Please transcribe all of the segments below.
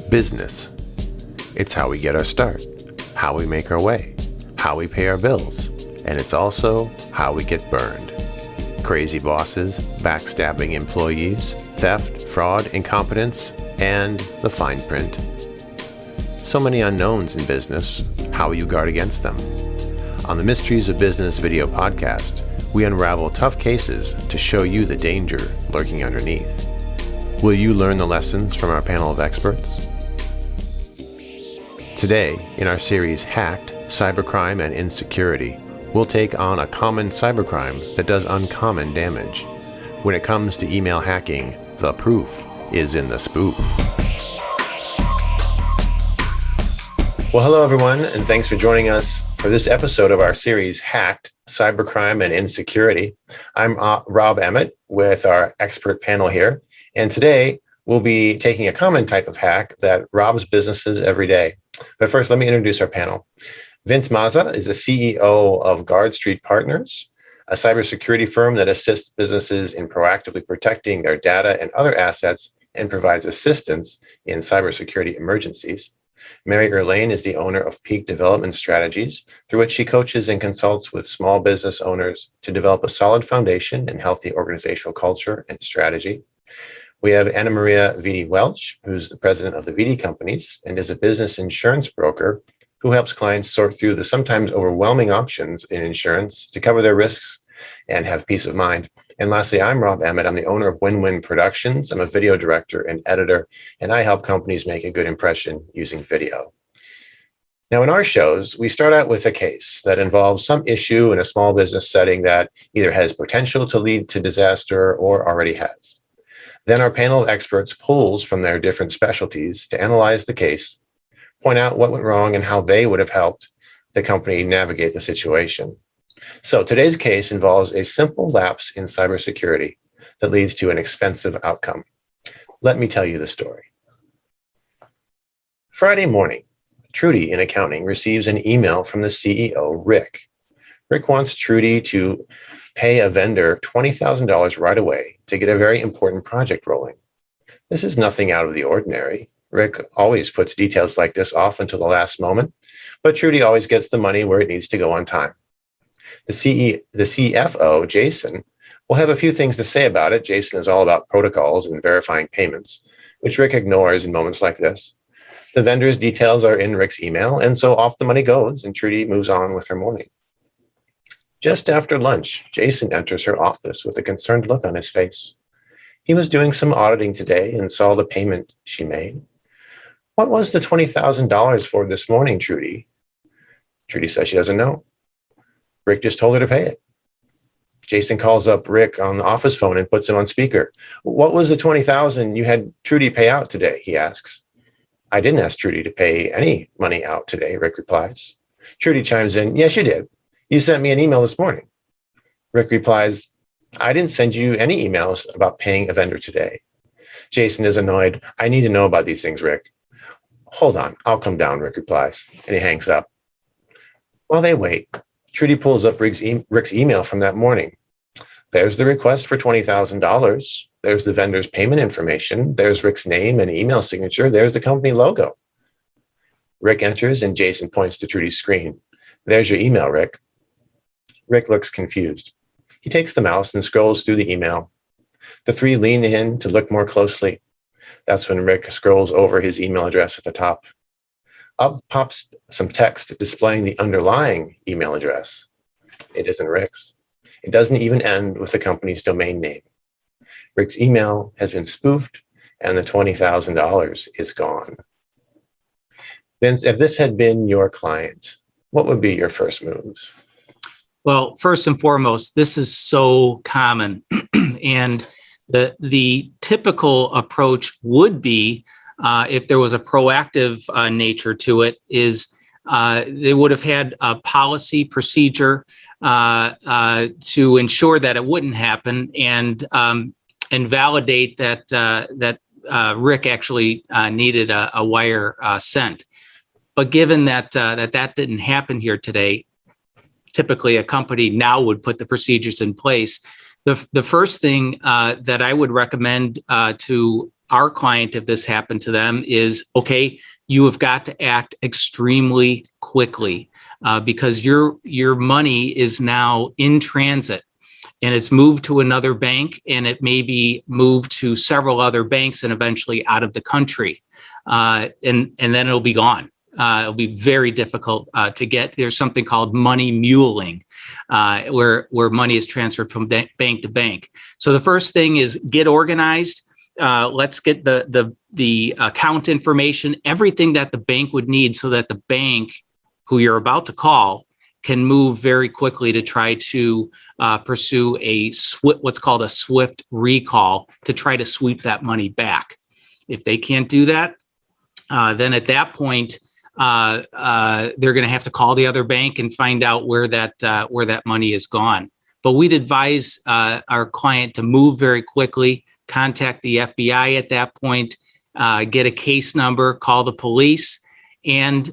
Business. It's how we get our start, how we make our way, how we pay our bills, and it's also how we get burned. Crazy bosses, backstabbing employees, theft, fraud, incompetence, and the fine print. So many unknowns in business. How will you guard against them? On the Mysteries of Business video podcast, we unravel tough cases to show you the danger lurking underneath. Will you learn the lessons from our panel of experts? Today, in our series Hacked, Cybercrime, and Insecurity, we'll take on a common cybercrime that does uncommon damage. When it comes to email hacking, the proof is in the spoof. Well, hello everyone, and thanks for joining us for this episode of our series Hacked, Cybercrime, and Insecurity. I'm Rob Emmett with our expert panel here, and today we'll be taking a common type of hack that robs businesses every day. But first, let me introduce our panel. Vince Mazza is the CEO of Guard Street Partners, a cybersecurity firm that assists businesses in proactively protecting their data and other assets and provides assistance in cybersecurity emergencies. Mary Erlane is the owner of Peak Development Strategies, through which she coaches and consults with small business owners to develop a solid foundation and healthy organizational culture and strategy. We have Anna Maria Vitti Welch, who's the president of the Vitti Companies and is a business insurance broker who helps clients sort through the sometimes overwhelming options in insurance to cover their risks and have peace of mind. And lastly, I'm Rob Emmett. I'm the owner of Win-Win Productions. I'm a video director and editor, and I help companies make a good impression using video. Now, in our shows, we start out with a case that involves some issue in a small business setting that either has potential to lead to disaster or already has. Then our panel of experts pulls from their different specialties to analyze the case, point out what went wrong and how they would have helped the company navigate the situation. So today's case involves a simple lapse in cybersecurity that leads to an expensive outcome. Let me tell you the story. Friday morning, Trudy in accounting receives an email from the CEO, Rick. Rick wants Trudy to pay a vendor $20,000 right away to get a very important project rolling. This is nothing out of the ordinary. Rick always puts details like this off until the last moment, but Trudy always gets the money where it needs to go on time. The CFO, Jason, will have a few things to say about it. Jason is all about protocols and verifying payments, which Rick ignores in moments like this. The vendor's details are in Rick's email, and so off the money goes, and Trudy moves on with her morning. Just after lunch, Jason enters her office with a concerned look on his face. He was doing some auditing today and saw the payment she made. What was the $20,000 for this morning, Trudy? Trudy says she doesn't know. Rick just told her to pay it. Jason calls up Rick on the office phone and puts him on speaker. What was the $20,000 you had Trudy pay out today? He asks. I didn't ask Trudy to pay any money out today, Rick replies. Trudy chimes in, yes, you did. You sent me an email this morning. Rick replies, I didn't send you any emails about paying a vendor today. Jason is annoyed. I need to know about these things, Rick. Hold on, I'll come down, Rick replies, and he hangs up. While they wait, Trudy pulls up Rick's email from that morning. There's the request for $20,000. There's the vendor's payment information. There's Rick's name and email signature. There's the company logo. Rick enters and Jason points to Trudy's screen. There's your email, Rick. Rick looks confused. He takes the mouse and scrolls through the email. The three lean in to look more closely. That's when Rick scrolls over his email address at the top. Up pops some text displaying the underlying email address. It isn't Rick's. It doesn't even end with the company's domain name. Rick's email has been spoofed and the $20,000 is gone. Vince, if this had been your client, what would be your first moves? Well, first and foremost, this is so common. And the typical approach would be, if there was a proactive nature to it, is they would have had a policy procedure to ensure that it wouldn't happen and validate that Rick actually needed a wire sent. But given that that didn't happen here today, typically a company now would put the procedures in place. The first thing that I would recommend to our client, if this happened to them, is, okay, you have got to act extremely quickly because your money is now in transit and it's moved to another bank, and it may be moved to several other banks and eventually out of the country. And then it'll be gone. It'll be very difficult to get. There's something called money muling, where money is transferred from bank to bank. So the first thing is get organized. Let's get the account information, everything that the bank would need, so that the bank who you're about to call can move very quickly to try to pursue what's called a swift recall to try to sweep that money back. If they can't do that, then at that point, they're going to have to call the other bank and find out where that money is gone. But we'd advise our client to move very quickly, contact the FBI at that point, get a case number, call the police, and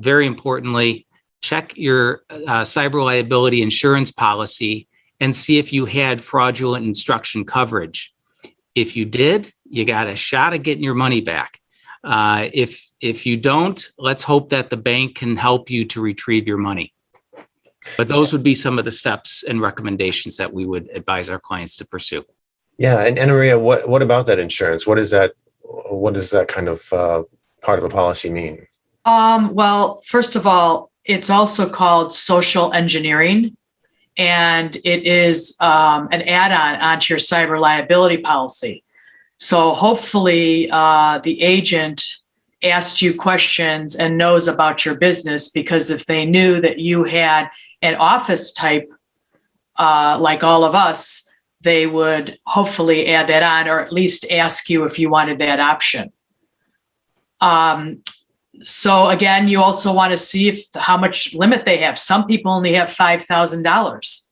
very importantly, check your cyber liability insurance policy and see if you had fraudulent instruction coverage. If you did, you got a shot at getting your money back. If you don't, let's hope that the bank can help you to retrieve your money. But those would be some of the steps and recommendations that we would advise our clients to pursue. Yeah, and Maria, what about that insurance? What does that kind of part of a policy mean? Well, first of all, it's also called social engineering, and it is an add-on onto your cyber liability policy. So hopefully the agent asked you questions and knows about your business, because if they knew that you had an office type like all of us, they would hopefully add that on, or at least ask you if you wanted that option. So again, you also want to see how much limit they have. Some people only have $5,000.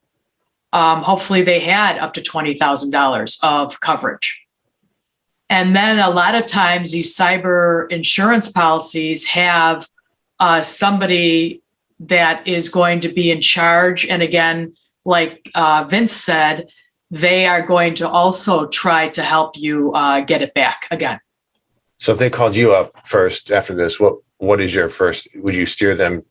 Hopefully they had up to $20,000 of coverage. And then a lot of times these cyber insurance policies have somebody that is going to be in charge. And again, like Vince said, they are going to also try to help you get it back again. So if they called you up first after this, what is your first, would you steer them?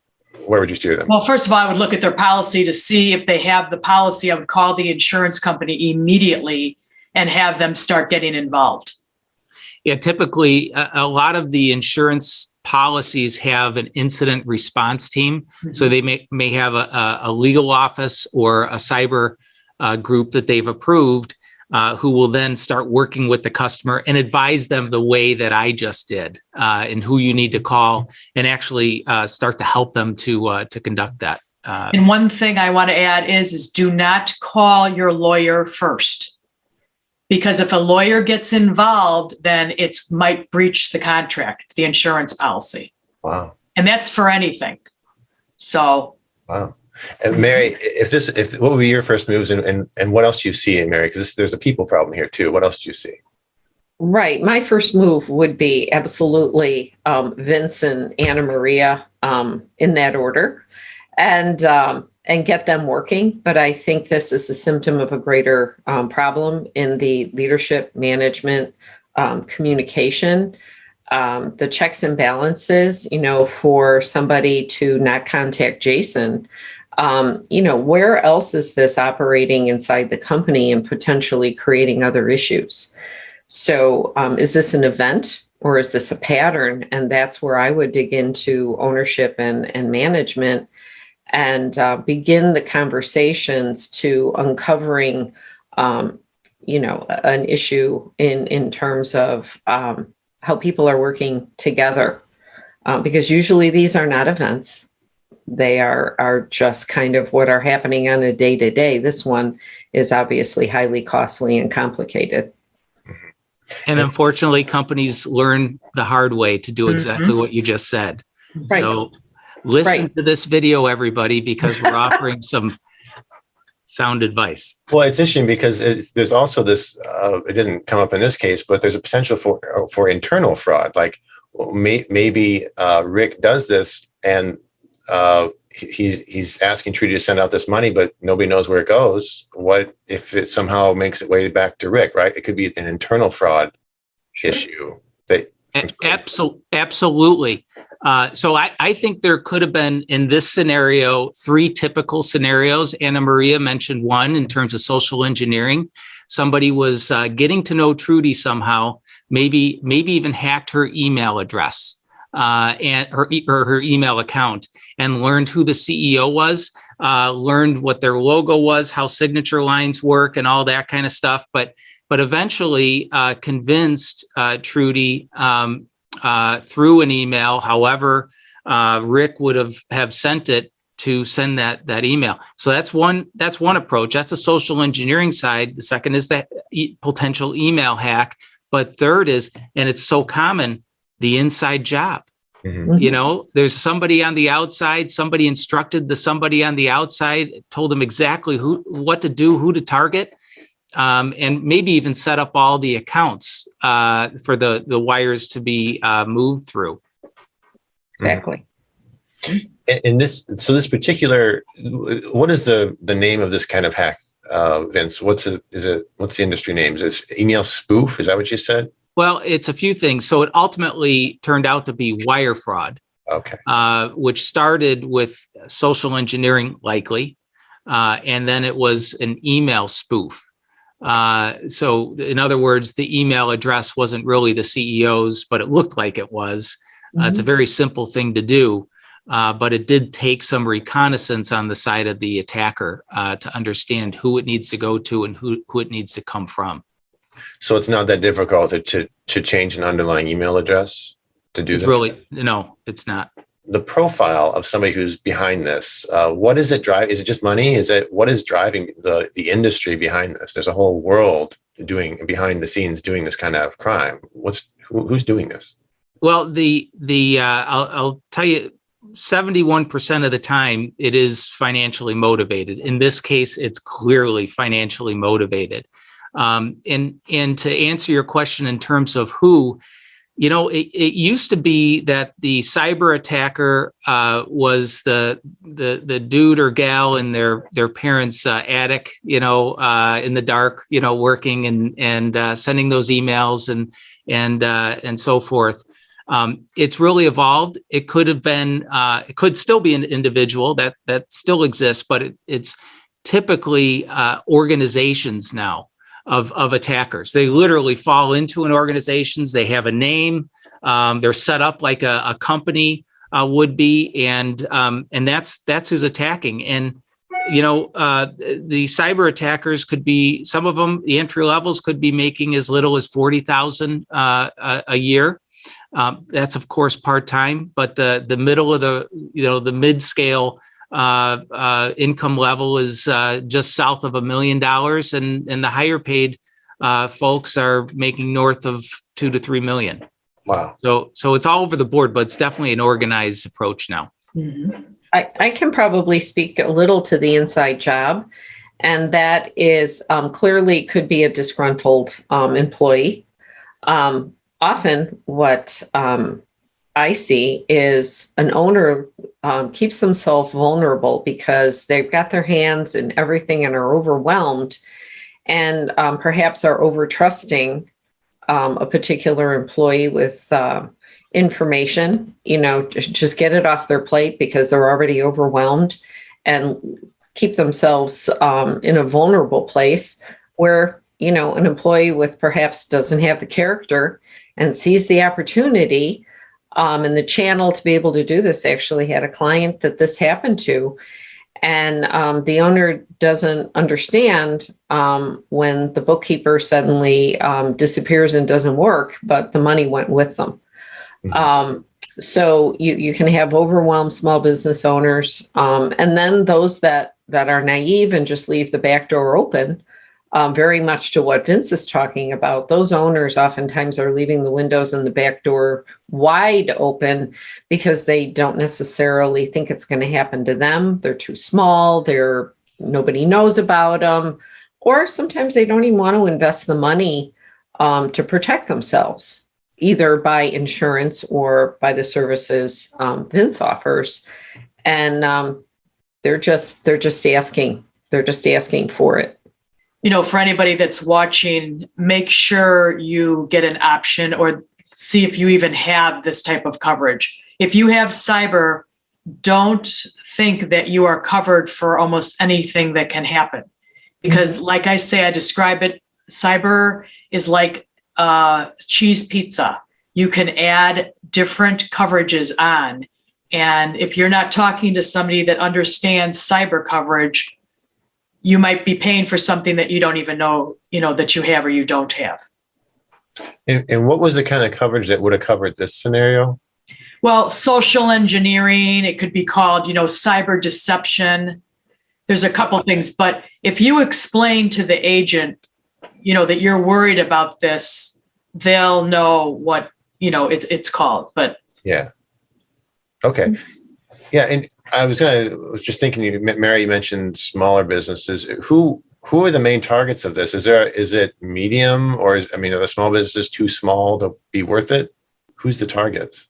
Where would you steer them? Well, first of all, I would look at their policy to see if they have the policy. I would call the insurance company immediately and have them start getting involved. Yeah, typically a lot of the insurance policies have an incident response team. Mm-hmm. So they may have a legal office or a cyber group that they've approved, who will then start working with the customer and advise them the way that I just did, and who you need to call, and actually start to help them to conduct that. And one thing I want to add is do not call your lawyer first. Because if a lawyer gets involved, then it might breach the contract, the insurance policy. Wow. And that's for anything. So. Wow. And Mary, what would be your first moves, and what else do you see in Mary? Because there's a people problem here too. What else do you see? Right. My first move would be absolutely Vince and Anna Maria in that order, and get them working. But I think this is a symptom of a greater problem in the leadership, management, communication, the checks and balances, for somebody to not contact Jason. Where else is this operating inside the company and potentially creating other issues? So is this an event, or is this a pattern? And that's where I would dig into ownership and management, and begin the conversations to uncovering, an issue in terms of how people are working together. Because usually these are not events. They are just kind of what are happening on a day-to-day. This one is obviously highly costly and complicated. And unfortunately, companies learn the hard way to do exactly what you just said. Right. So listen to this video, everybody, because we're offering some sound advice. Well, it's interesting because there's also this, it didn't come up in this case, but there's a potential for internal fraud. Like maybe Rick does this, and he's asking Trudy to send out this money, but nobody knows where it goes. What if it somehow makes its way back to Rick, right? It could be an internal fraud issue that Absolutely. So I think there could have been, in this scenario, three typical scenarios. Anna Maria mentioned one in terms of social engineering. Somebody was getting to know Trudy somehow, maybe even hacked her email address and her email account, and learned who the CEO was, learned what their logo was, how signature lines work, and all that kind of stuff. But eventually convinced Trudy through an email, however Rick would have sent it, to send that email. So that's one approach. That's the social engineering side. The second is that potential email hack. But third is, and it's so common, the inside job. Mm-hmm. You know, there's somebody on the outside, somebody instructed somebody on the outside, told them exactly what to do, who to target. And maybe even set up all the accounts for the wires to be moved through. Exactly. And this particular, what is the name of this kind of hack, Vince? What's the industry name? Is it email spoof? Is that what you said? Well, it's a few things. So it ultimately turned out to be wire fraud. Okay. Which started with social engineering, likely, and then it was an email spoof. So in other words, the email address wasn't really the CEO's, but it looked like it was. It's a very simple thing to do, but it did take some reconnaissance on the side of the attacker to understand who it needs to go to and who it needs to come from. So it's not that difficult to change an underlying email address to do that? No, it's not. The profile of somebody who's behind this, what is it drive? Is it just money? What is driving the industry behind this? There's a whole world behind the scenes doing this kind of crime. Who's doing this? Well, I'll tell you, 71% of the time it is financially motivated. In this case, it's clearly financially motivated. And to answer your question in terms of who, you know, it used to be that the cyber attacker was the dude or gal in their parents' attic, you know, in the dark, you know, working and sending those emails and so forth. It's really evolved. It could have been, it could still be an individual that still exists, but it's typically organizations now of attackers. They literally fall into an organizations. They have a name. They're set up like a company would be, and that's who's attacking. And you know, the cyber attackers could be, some of them, the entry levels could be making as little as $40,000 a year. That's of course part-time, but the middle of the mid-scale income level is just south of $1 million, and the higher paid folks are making north of $2 to $3 million. Wow. So it's all over the board, but it's definitely an organized approach now. Mm-hmm. I can probably speak a little to the inside job, and that is clearly could be a disgruntled employee. Often what I see is an owner keeps themselves vulnerable because they've got their hands in everything and are overwhelmed, and perhaps are over trusting a particular employee with information, you know, just get it off their plate because they're already overwhelmed, and keep themselves in a vulnerable place where, you know, an employee with perhaps doesn't have the character and sees the opportunity and the channel to be able to do this. Actually had a client that this happened to, and the owner doesn't understand when the bookkeeper suddenly disappears and doesn't work, but the money went with them. So you can have overwhelmed small business owners, and then those that are naive and just leave the back door open, very much to what Vince is talking about. Those owners oftentimes are leaving the windows and the back door wide open because they don't necessarily think it's going to happen to them. They're too small. Nobody knows about them, or sometimes they don't even want to invest the money to protect themselves, either by insurance or by the services Vince offers. And they're just asking for it. for anybody that's watching, make sure you get an option or see if you even have this type of coverage. If you have cyber, don't think that you are covered for almost anything that can happen. Because like I say, I describe it, cyber is like cheese pizza. You can add different coverages on. And if you're not talking to somebody that understands cyber coverage, you might be paying for something that you don't even know, that you have or you don't have. And what was the kind of coverage that would have covered this scenario? Well, social engineering, it could be called, cyber deception. There's a couple things, but if you explain to the agent, that you're worried about this, they'll know what, it's called, but. Yeah. Okay. Yeah. And I was just thinking, Mary, you mentioned smaller businesses. Who are the main targets of this? Is it medium or are the small businesses too small to be worth it? Who's the target?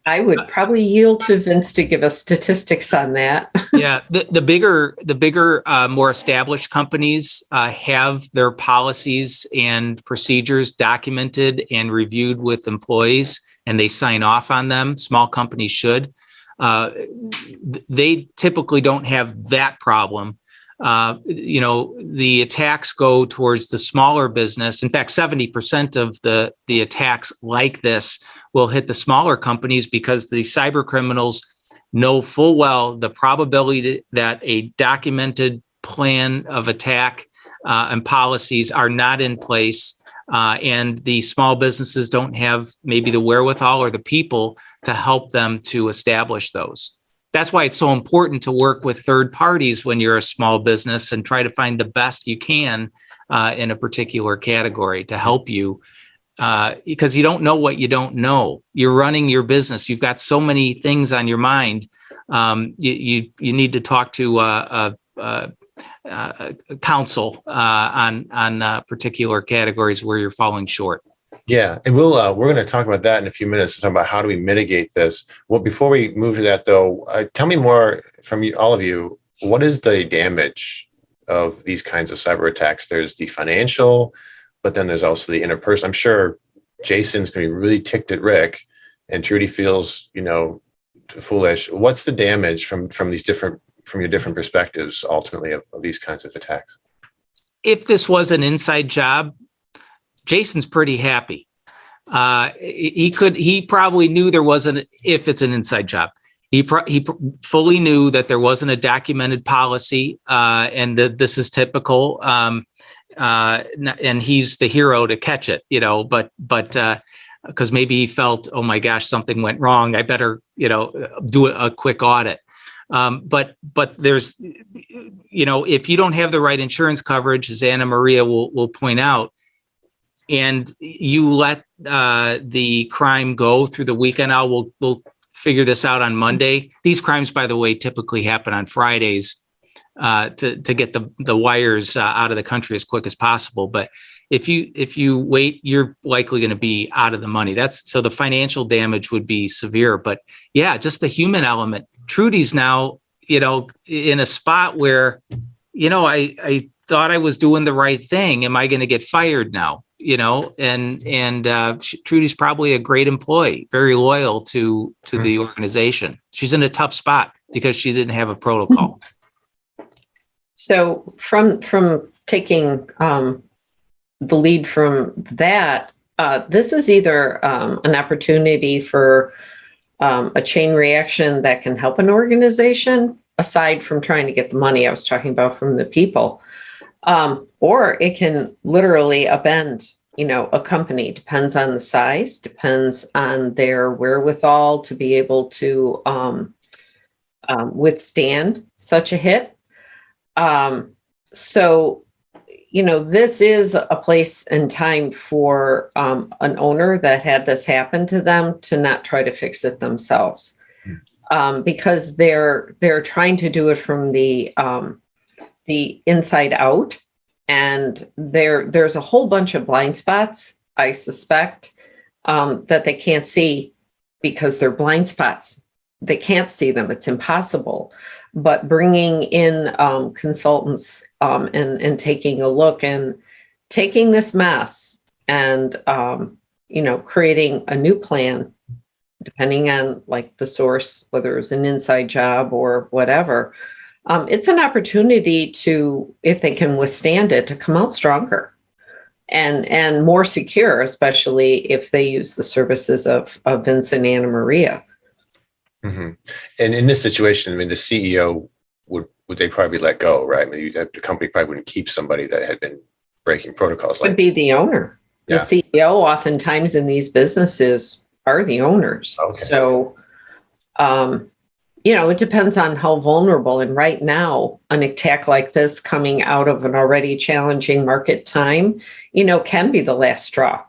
I would probably yield to Vince to give us statistics on that. Yeah, the bigger, more established companies have their policies and procedures documented and reviewed with employees, and they sign off on them. Small companies should. They typically don't have that problem. The attacks go towards the smaller business. In fact, 70% of the attacks like this will hit the smaller companies because the cyber criminals know full well the probability that a documented plan of attack and policies are not in place. And the small businesses don't have maybe the wherewithal or the people to help them to establish those. That's why it's so important to work with third parties when you're a small business and try to find the best you can in a particular category to help you, because you don't know what you don't know. You're running your business. You've got so many things on your mind. You need to talk to counsel on particular categories where you're falling short. Yeah, and we're going to talk about that in a few minutes to talk about how do we mitigate this. Well, before we move to that, though, tell me more from all of you. What is the damage of these kinds of cyber attacks? There's the financial, but then there's also the interpersonal. I'm sure Jason's going to be really ticked at Rick, and Trudy feels, foolish. What's the damage from your different perspectives, ultimately, of these kinds of attacks? If this was an inside job, Jason's pretty happy. He probably knew there wasn't, if it's an inside job, he fully knew that there wasn't a documented policy, and that this is typical. And he's the hero to catch it, but because maybe he felt, oh my gosh, something went wrong. I better, do a quick audit. But there's, if you don't have the right insurance coverage, as Anna Maria will point out, and you let the crime go through the weekend, we'll figure this out on Monday. These crimes, by the way, typically happen on Fridays to get the wires out of the country as quick as possible. But if you wait, you're likely going to be out of the money. So the financial damage would be severe. But yeah, just the human element. Trudy's now, in a spot where, I thought I was doing the right thing. Am I going to get fired now? Trudy's probably a great employee, very loyal to the organization. She's in a tough spot because she didn't have a protocol. So from taking the lead from that, this is either an opportunity for a chain reaction that can help an organization, aside from trying to get the money I was talking about from the people. Or it can literally upend, a company. Depends on the size, depends on their wherewithal to be able to withstand such a hit. So, this is a place and time for an owner that had this happen to them to not try to fix it themselves, because they're trying to do it from the inside out. And there's a whole bunch of blind spots, I suspect, that they can't see because they're blind spots. they can't see them. It's impossible. But bringing in consultants and taking a look and taking this mess and, creating a new plan, depending on like the source, whether it's an inside job or whatever, it's an opportunity to, if they can withstand it, to come out stronger and more secure, especially if they use the services of Vince and Anna Maria. Mm-hmm. And in this situation, I mean, the CEO would they probably let go, right? I mean, the company probably wouldn't keep somebody that had been breaking protocols. Would be the owner. Yeah. The CEO oftentimes in these businesses are the owners. Okay. So, it depends on how vulnerable. And right now, an attack like this coming out of an already challenging market time, can be the last straw.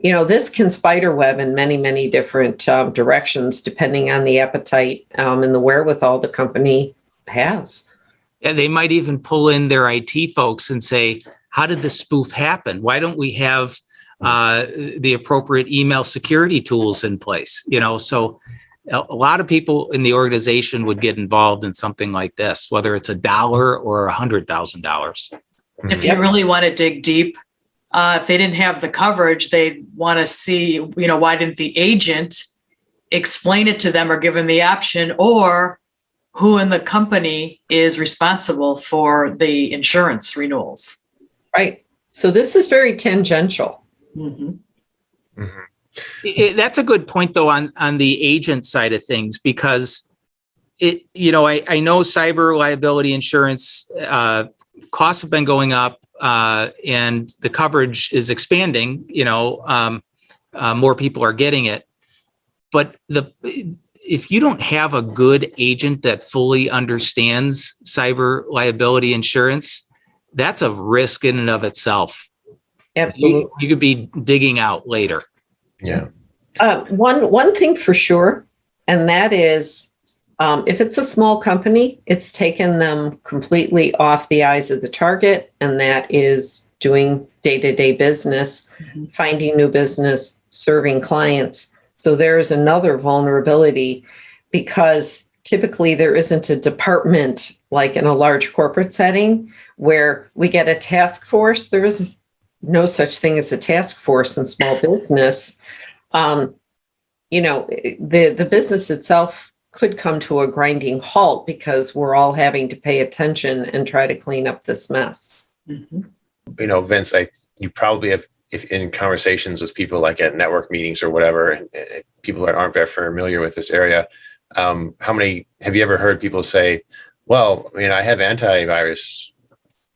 This can spider web in many, many different directions, depending on the appetite and the wherewithal the company has. Yeah, they might even pull in their IT folks and say, how did this spoof happen? Why don't we have the appropriate email security tools in place? So a lot of people in the organization would get involved in something like this, whether it's $1 or $100,000. If you really want to dig deep, if they didn't have the coverage, they'd want to see, why didn't the agent explain it to them or give them the option, or who in the company is responsible for the insurance renewals? Right. So this is very tangential. Mm-hmm. Mm-hmm. That's a good point, though, on the agent side of things, because I know cyber liability insurance costs have been going up and the coverage is expanding. More people are getting it. But if you don't have a good agent that fully understands cyber liability insurance, that's a risk in and of itself. Absolutely. You could be digging out later. Yeah. One thing for sure, and that is, if it's a small company, it's taken them completely off the eyes of the target, and that is doing day-to-day business, finding new business, serving clients. So there's another vulnerability, because typically there isn't a department like in a large corporate setting where we get a task force. There is no such thing as a task force in small business. The business itself could come to a grinding halt because we're all having to pay attention and try to clean up this mess. Mm-hmm. Vince, you probably have, if in conversations with people like at network meetings or whatever, and people that aren't very familiar with this area, how many have you ever heard people say, well, I have antivirus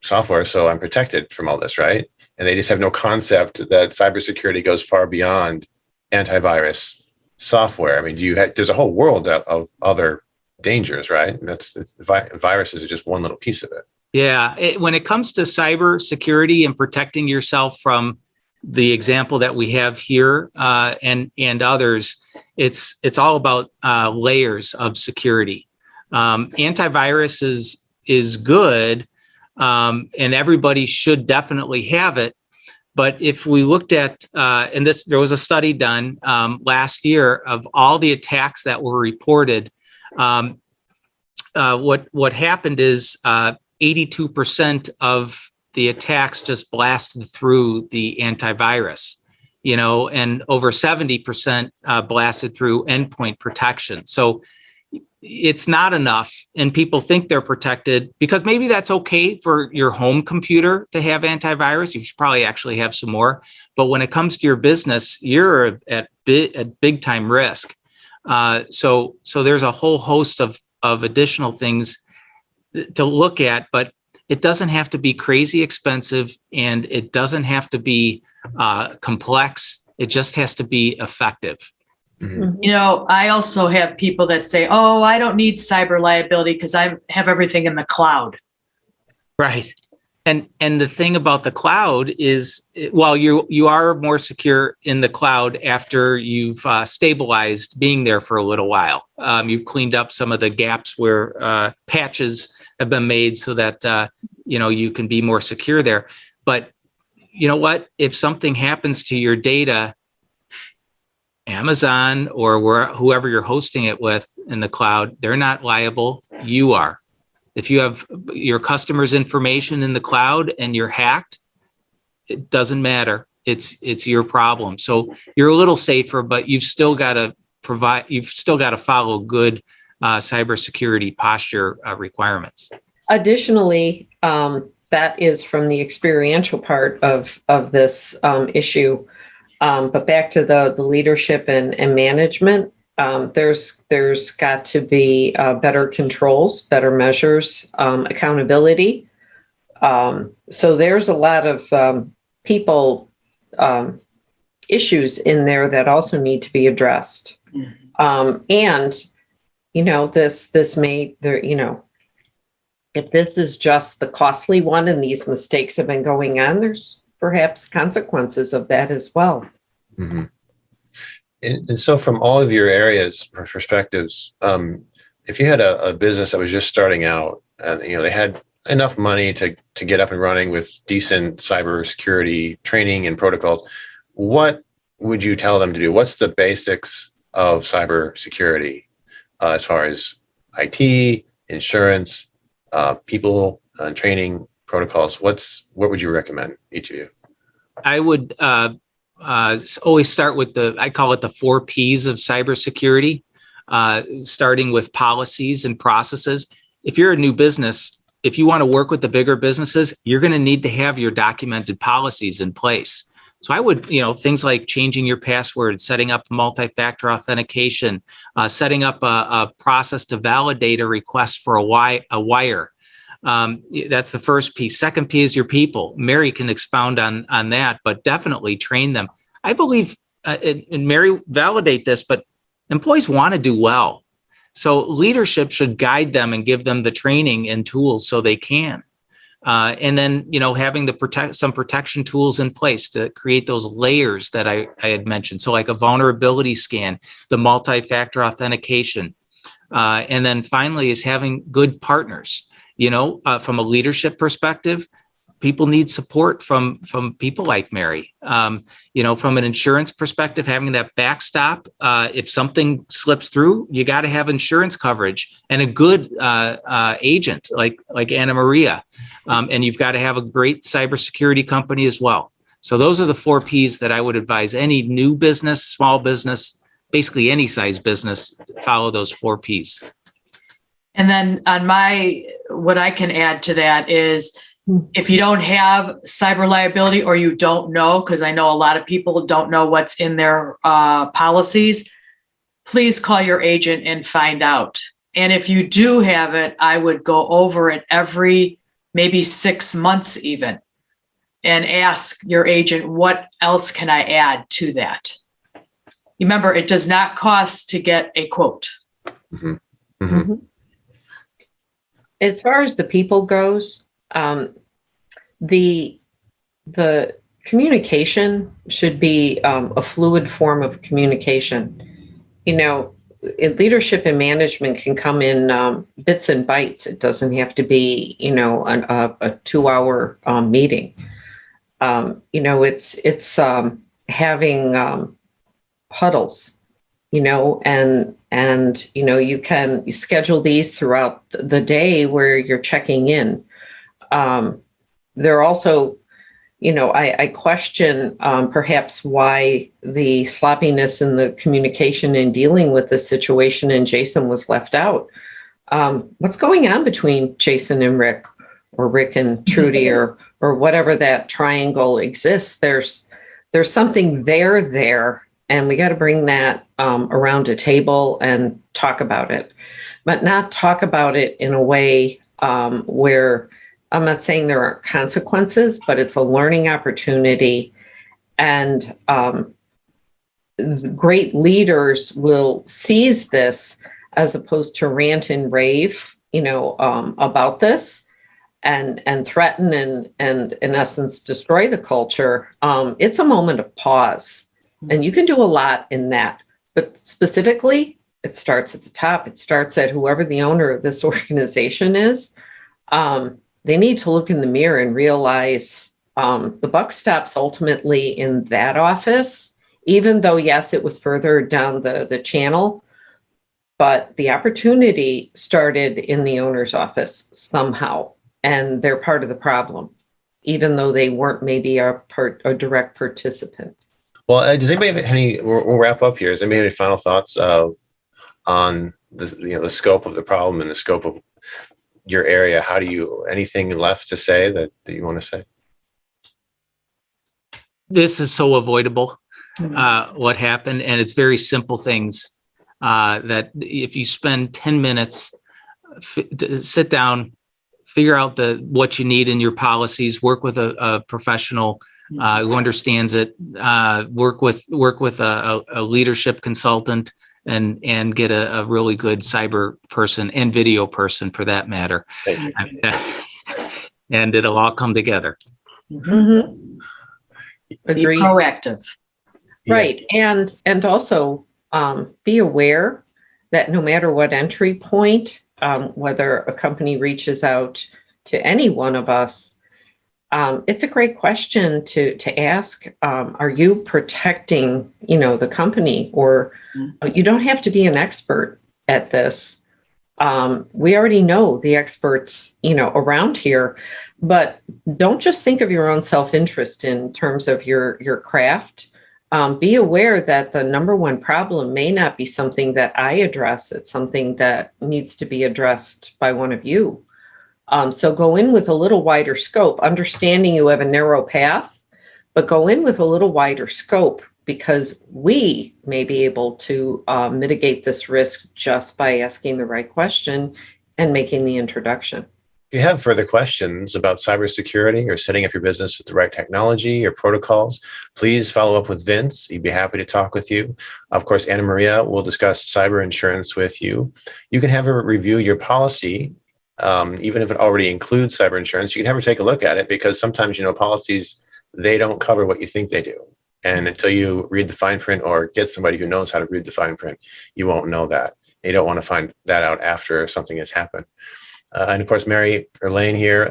software, so I'm protected from all this, right? And they just have no concept that cybersecurity goes far beyond antivirus software. There's a whole world of other dangers, right? Viruses are just one little piece of it. Yeah. When it comes to cyber security and protecting yourself from the example that we have here and others, it's all about layers of security. Antivirus is good, and everybody should definitely have it. But if we looked at, there was a study done last year of all the attacks that were reported. What happened is 82% of the attacks just blasted through the antivirus, and over 70% blasted through endpoint protection. So it's not enough, and people think they're protected because maybe that's okay for your home computer to have antivirus. You should probably actually have some more. But when it comes to your business, you're at big time risk. So there's a whole host of additional things to look at, but it doesn't have to be crazy expensive, and it doesn't have to be complex. It just has to be effective. Mm-hmm. I also have people that say, oh, I don't need cyber liability because I have everything in the cloud. Right. And the thing about the cloud is, while you are more secure in the cloud after you've stabilized being there for a little while. You've cleaned up some of the gaps where patches have been made so that you can be more secure there. But you know what? If something happens to your data, Amazon or whoever you're hosting it with in the cloud, they're not liable. You are. If you have your customers' information in the cloud and you're hacked, it doesn't matter. It's your problem. So you're a little safer, but you've still got to follow good cybersecurity posture requirements. Additionally, that is from the experiential part of this issue. But back to the leadership and management, there's got to be better controls, better measures, accountability. So there's a lot of people issues in there that also need to be addressed. And this may if this is just the costly one and these mistakes have been going on, there's perhaps consequences of that as well. Mm-hmm. And so from all of your areas or perspectives, if you had a business that was just starting out and they had enough money to get up and running with decent cybersecurity training and protocols, what would you tell them to do? What's the basics of cybersecurity as far as IT, insurance, people, training protocols? What would you recommend, each of you? I would always start with I call it the 4 Ps of cybersecurity, starting with policies and processes. If you're a new business, if you want to work with the bigger businesses, you're going to need to have your documented policies in place. So I would, things like changing your password, setting up multi-factor authentication, setting up a process to validate a request for a wire. That's the first piece. Second P is your people. Mary can expound on that, but definitely train them. I believe, and Mary validate this, but employees want to do well. So leadership should guide them and give them the training and tools so they can. And then, having some protection tools in place to create those layers that I had mentioned. So like a vulnerability scan, the multi-factor authentication. And then finally is having good partners. From a leadership perspective, people need support from people like Mary. From an insurance perspective, having that backstop, if something slips through, you got to have insurance coverage and a good agent like Anna Maria. And you've got to have a great cybersecurity company as well. So those are the 4 Ps that I would advise any new business, small business, basically any size business, follow those 4 Ps. And then what I can add to that is, if you don't have cyber liability or you don't know, because I know a lot of people don't know what's in their policies, please call your agent and find out. And if you do have it, I would go over it every maybe 6 months even and ask your agent, what else can I add to that? Remember, it does not cost to get a quote. Mm-hmm. Mm-hmm. Mm-hmm. As far as the people goes, the communication should be a fluid form of communication. Leadership and management can come in bits and bytes. It doesn't have to be, a 2-hour meeting. It's having huddles. You schedule these throughout the day where you're checking in. There are also, I question perhaps why the sloppiness in the communication in dealing with the situation and Jason was left out. What's going on between Jason and Rick, or Rick and Trudy, or whatever that triangle exists? There's something there. And we got to bring that around a table and talk about it, but not talk about it in a way where I'm not saying there aren't consequences, but it's a learning opportunity. And great leaders will seize this as opposed to rant and rave, about this and threaten and in essence destroy the culture. It's a moment of pause. And you can do a lot in that, but specifically, it starts at the top. It starts at whoever the owner of this organization is. They need to look in the mirror and realize the buck stops ultimately in that office even though, yes, it was further down the channel, but the opportunity started in the owner's office somehow, and they're part of the problem, even though they weren't maybe a direct participant. Well, does anybody have any, we'll wrap up here. Does anybody have any final thoughts on the scope of the problem and the scope of your area? How do you, anything left to say that you want to say? This is so avoidable, what happened. And it's very simple things that if you spend 10 minutes, sit down, figure out what you need in your policies, work with a professional who understands it, work with a leadership consultant, and get a really good cyber person and video person for that matter. And it'll all come together. Mm-hmm. Agreed. Be proactive. Right. And also be aware that no matter what entry point, whether a company reaches out to any one of us, it's a great question to ask. Are you protecting, the company? Or you don't have to be an expert at this. We already know the experts, around here, but don't just think of your own self-interest in terms of your craft. Be aware that the number one problem may not be something that I address. It's something that needs to be addressed by one of you. So go in with a little wider scope, understanding you have a narrow path, but go in with a little wider scope, because we may be able to mitigate this risk just by asking the right question and making the introduction. If you have further questions about cybersecurity or setting up your business with the right technology or protocols, please follow up with Vince. He'd be happy to talk with you. Of course, Anna Maria will discuss cyber insurance with you. You can have her review your policy, even if it already includes cyber insurance. You can have her take a look at it, because sometimes, policies, they don't cover what you think they do. And until you read the fine print or get somebody who knows how to read the fine print, you won't know that. You don't want to find that out after something has happened. And of course, Mary or Lane here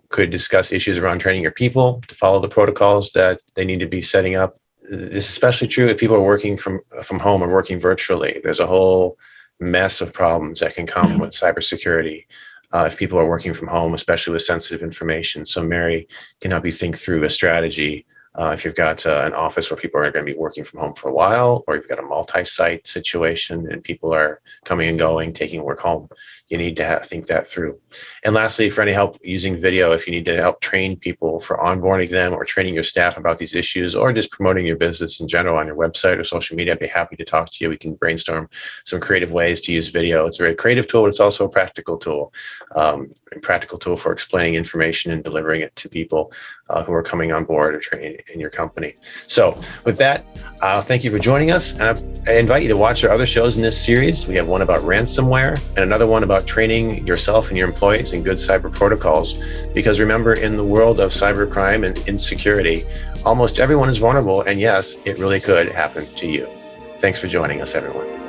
could discuss issues around training your people to follow the protocols that they need to be setting up. This is especially true if people are working from home or working virtually. There's a whole mess of problems that can come with cybersecurity if people are working from home, especially with sensitive information. So Mary can help you think through a strategy if you've got an office where people are going to be working from home for a while, or you've got a multi-site situation and people are coming and going, taking work home. You need to think that through. And lastly, for any help using video, if you need to help train people for onboarding them or training your staff about these issues, or just promoting your business in general on your website or social media, I'd be happy to talk to you. We can brainstorm some creative ways to use video. It's a very creative tool, but it's also a practical tool for explaining information and delivering it to people who are coming on board or training in your company. So with that, thank you for joining us. I invite you to watch our other shows in this series. We have one about ransomware and another one about training yourself and your employees in good cyber protocols. Because remember, in the world of cybercrime and insecurity, almost everyone is vulnerable. And yes, it really could happen to you. Thanks for joining us, everyone.